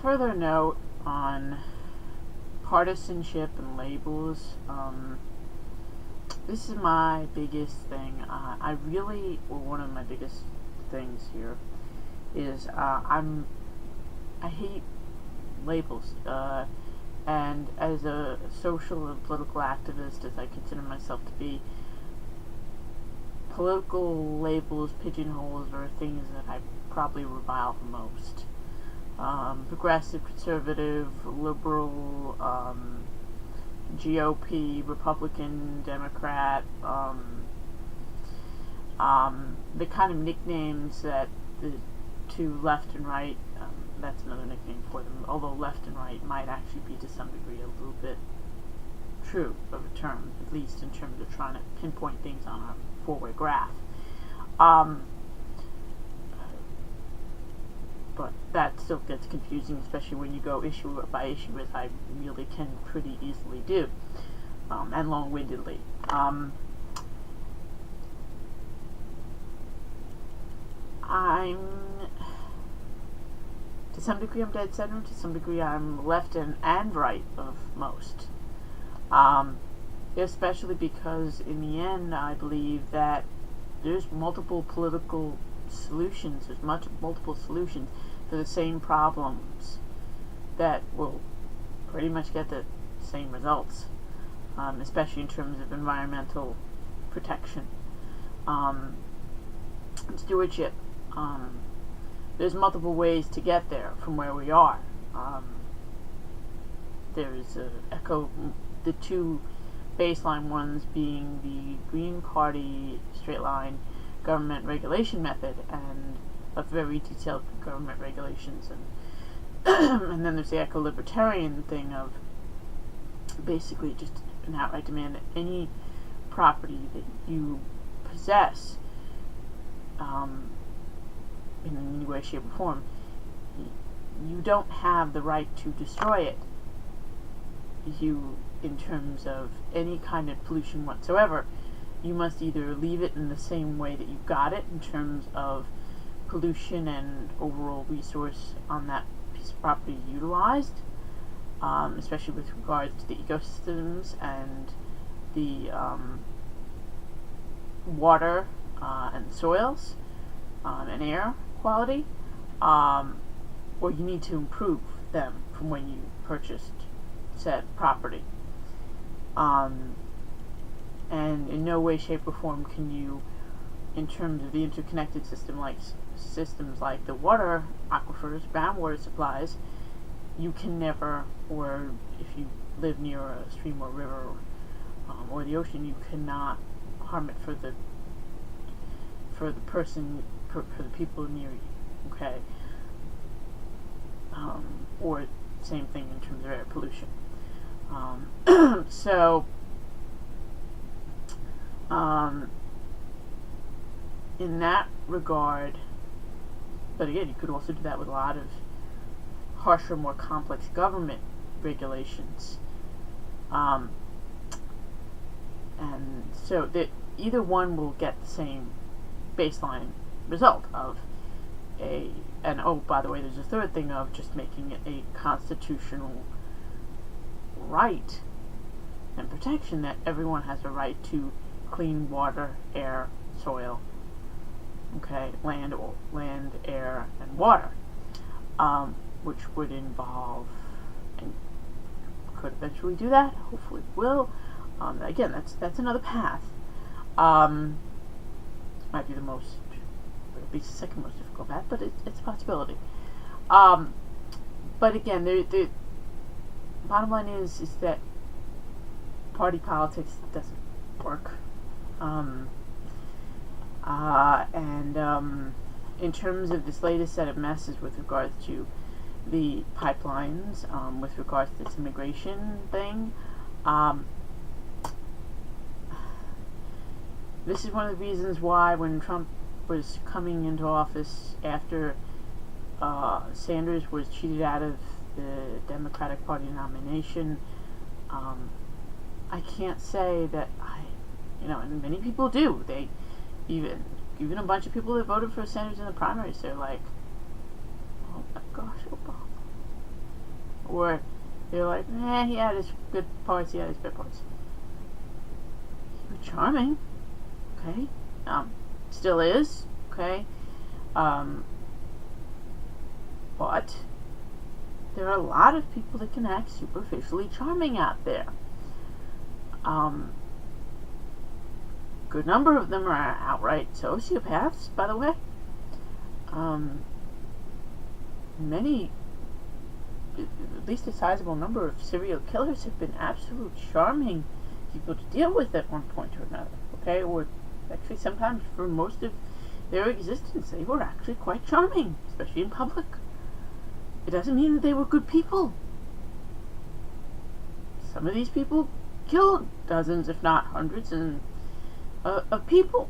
further note on partisanship and labels, this is my biggest thing. One of my biggest things here is I hate labels. And as a social and political activist, as I consider myself to be, political labels, pigeonholes, are things that I probably revile the most. Progressive, conservative, liberal, GOP, Republican, Democrat, the kind of nicknames that the two left and right, that's another nickname for them, although left and right might actually be to some degree a little bit true of a term, at least in terms of trying to pinpoint things on a four-way graph. But that still gets confusing, especially when you go issue by issue, as I really can pretty easily do, and long-windedly. To some degree I'm dead center, to some degree I'm left and right of most. Especially because in the end I believe that there's multiple political solutions, multiple solutions for the same problems that will pretty much get the same results, especially in terms of environmental protection, stewardship. There's multiple ways to get there from where we are. There's the two baseline ones being the Green Party straight line government regulation method, and of very detailed government regulations, and then there's the eco-libertarian thing of basically just an outright demand that any property that you possess, in any way, shape, or form, you don't have the right to destroy it. In terms of any kind of pollution whatsoever, you must either leave it in the same way that you got it in terms of pollution and overall resource on that piece of property utilized, especially with regards to the ecosystems and the water and soils and air quality, or you need to improve them from when you purchased said property. And in no way, shape, or form can you, in terms of the interconnected systems like the water aquifers, groundwater supplies, you can never, or if you live near a stream or river or the ocean, you cannot harm it for the people near you. Okay, or same thing in terms of air pollution. So. In that regard, but again, you could also do that with a lot of harsher, more complex government regulations. And so that either one will get the same baseline result of by the way, there's a third thing of just making it a constitutional right and protection that everyone has a right to clean water, air, soil, land, air, and water, which would involve, and could eventually do that, hopefully will. Again, that's another path. Might be the most, at least the second most difficult path, but it's a possibility. But again, the bottom line is that party politics doesn't work. In terms of this latest set of messes with regards to the pipelines, with regards to this immigration thing, this is one of the reasons why when Trump was coming into office after Sanders was cheated out of the Democratic Party nomination, I can't say that and many people do. They even a bunch of people that voted for Sanders in the primaries, they're like, oh my gosh, Obama. or they're like, he had his good parts, he had his bad parts. He was charming, okay? Still is, okay? But there are a lot of people that can act superficially charming out there. Good number of them are outright sociopaths, by the way. Many, at least a sizable number of serial killers have been absolute charming people to deal with at one point or another, okay? Or actually sometimes for most of their existence they were actually quite charming, especially in public. It doesn't mean that they were good people. Some of these people killed dozens, if not hundreds, of people.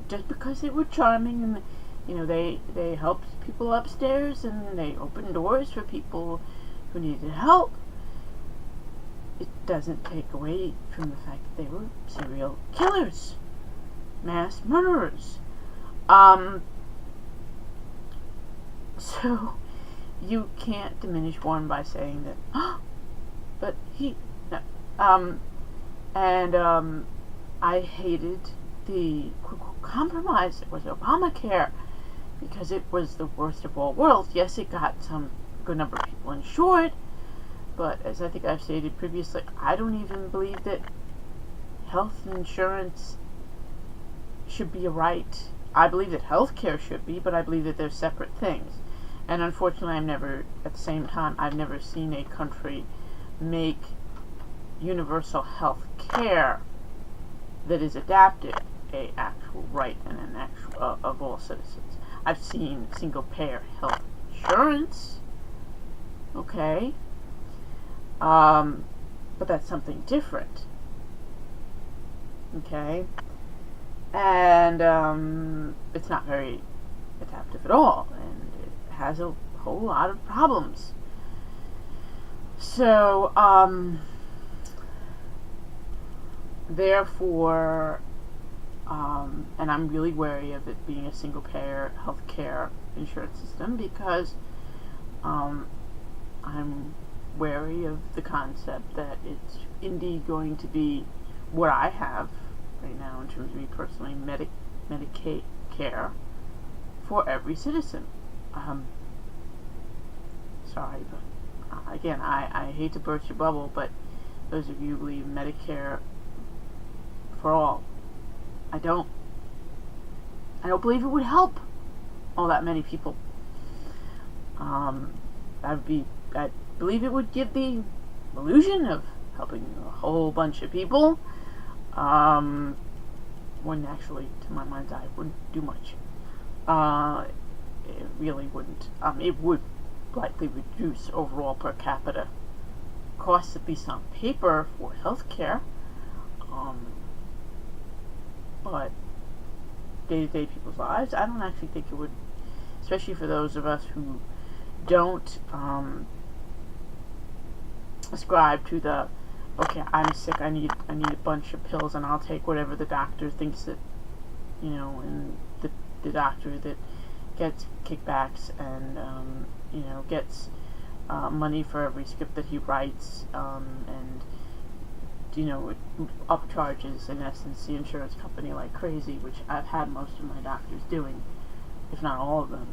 Just because they were charming and they helped people upstairs and they opened doors for people who needed help, it doesn't take away from the fact that they were serial killers, mass murderers. So you can't diminish one by saying that, but he, no. I hated the compromise that was Obamacare because it was the worst of all worlds. Yes, it got some good number of people insured, but as I think I've stated previously, I don't even believe that health insurance should be a right. I believe that healthcare should be, but I believe that they're separate things. And unfortunately, at the same time, I've never seen a country make universal health care that is adapted a actual right and an actual of all citizens. I've seen single payer health insurance, okay, but that's something different, okay, and it's not very adaptive at all, and it has a whole lot of problems. So, therefore, and I'm really wary of it being a single payer healthcare insurance system because I'm wary of the concept that it's indeed going to be what I have right now in terms of me personally, Medicaid care for every citizen. Sorry, but again, I hate to burst your bubble, but those of you who believe Medicare for all, I don't believe it would help all that many people. I believe it would give the illusion of helping a whole bunch of people. When actually, to my mind's eye, it wouldn't do much. It really wouldn't. It would likely reduce overall per capita costs, at least on paper, for healthcare. But day-to-day people's lives, I don't actually think it would, especially for those of us who don't ascribe to the, okay, I'm sick, I need a bunch of pills, and I'll take whatever the doctor thinks that, and the doctor that gets kickbacks and, gets money for every script that he writes, and upcharges, in essence, the insurance company like crazy, which I've had most of my doctors doing, if not all of them.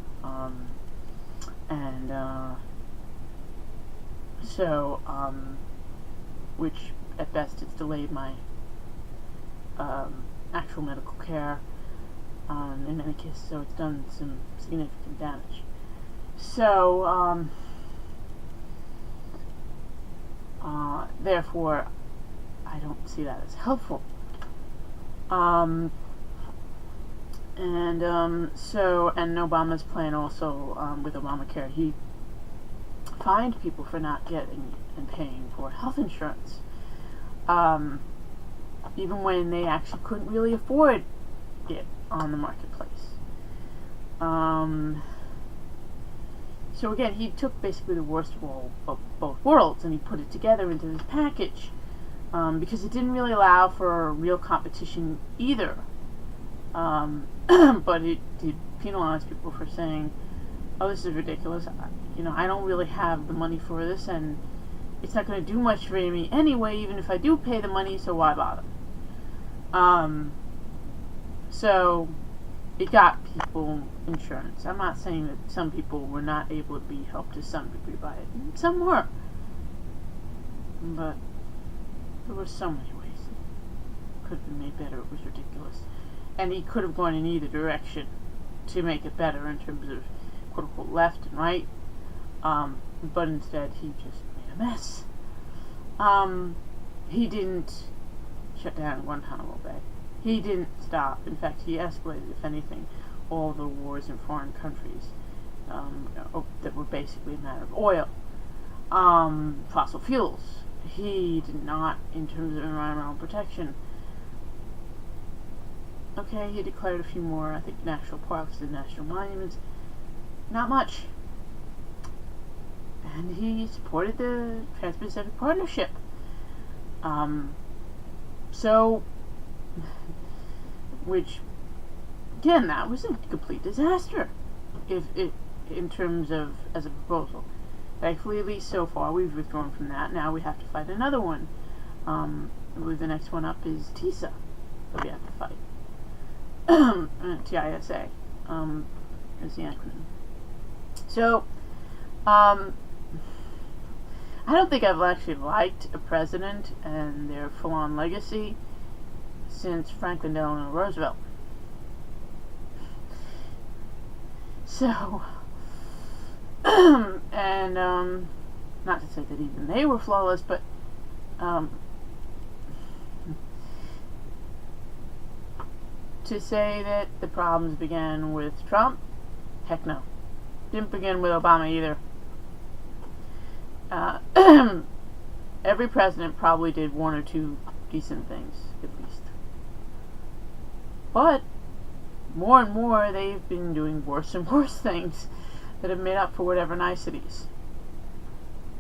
Which at best it's delayed my actual medical care, in many cases, so it's done some significant damage. So, therefore, I don't see that as helpful. And Obama's plan also, with Obamacare, he fined people for not getting and paying for health insurance, even when they actually couldn't really afford it on the marketplace. So again, he took basically the worst of both worlds, and he put it together into this package, because it didn't really allow for real competition either. But it did penalize people for saying, oh, this is ridiculous. I don't really have the money for this, and it's not going to do much for me anyway, even if I do pay the money, so why bother? So it got people insurance. I'm not saying that some people were not able to be helped to some degree by it. Some were. But there were so many ways it could have been made better. It was ridiculous. And he could have gone in either direction to make it better in terms of quote-unquote left and right. But instead he just made a mess. He didn't shut down Guantanamo Bay. He didn't stop. In fact, he escalated, if anything, all the wars in foreign countries that were basically a matter of oil. Fossil fuels. He did not, in terms of environmental protection. Okay, he declared a few more, I think, national parks and national monuments. Not much. And he supported the Trans-Pacific Partnership. Which, again, that was a complete disaster, in terms of, as a proposal. Thankfully, at least so far, we've withdrawn from that. Now we have to fight another one. I believe the next one up is TISA that we have to fight. TISA is the acronym. So, I don't think I've actually liked a president and their full-on legacy since Franklin Delano Roosevelt. So, and not to say that even they were flawless, but to say that the problems began with Trump, heck no. Didn't begin with Obama either. Every president probably did one or two decent things, at least. But more and more, they've been doing worse and worse things that have made up for whatever niceties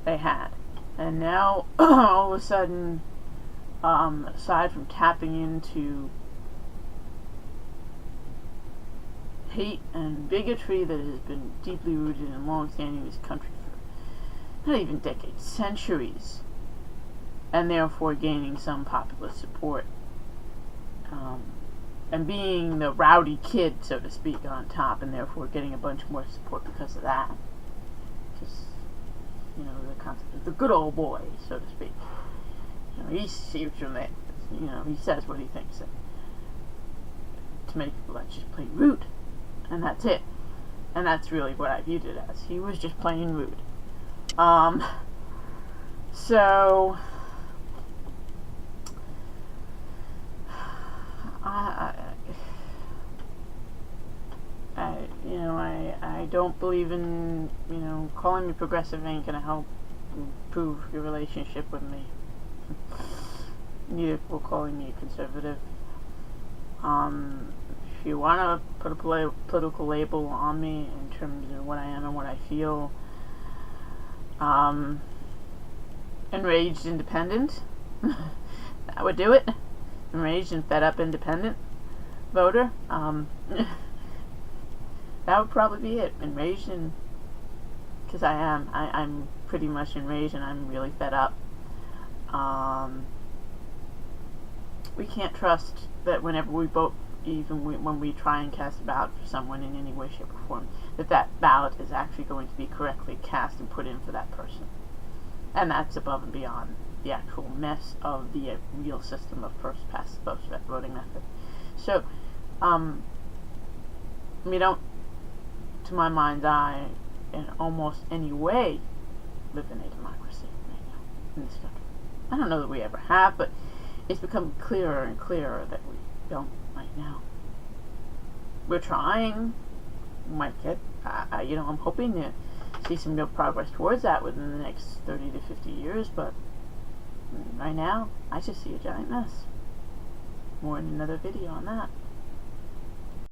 they had. And now, all of a sudden, aside from tapping into hate and bigotry that has been deeply rooted and long-standing in this country for not even decades, centuries, and therefore gaining some popular support, and being the rowdy kid, so to speak, on top, and therefore getting a bunch more support because of that. Just, the concept of the good old boy, so to speak. He sees from it. He says what he thinks. To make people that just plain rude. And that's it. And that's really what I viewed it as. He was just plain rude. So I don't believe in, calling me progressive ain't gonna help improve your relationship with me. Neither will calling me a conservative. If you want to put a political label on me in terms of what I am and what I feel, enraged independent, that would do it. Enraged and fed up independent voter, that would probably be it. Enraged, and because I'm pretty much enraged and I'm really fed up. We can't trust that whenever we vote, even when we try and cast a ballot for someone in any way, shape, or form, that ballot is actually going to be correctly cast and put in for that person. And that's above and beyond the actual mess of the real system of first past the post voting method. So, we don't, to my mind's eye, in almost any way, live in a democracy right now in this country. I don't know that we ever have, but it's become clearer and clearer that we don't right now. We're trying. We might get, I'm hoping to see some real progress towards that within the next 30 to 50 years, but right now, I just see a giant mess. More in another video on that.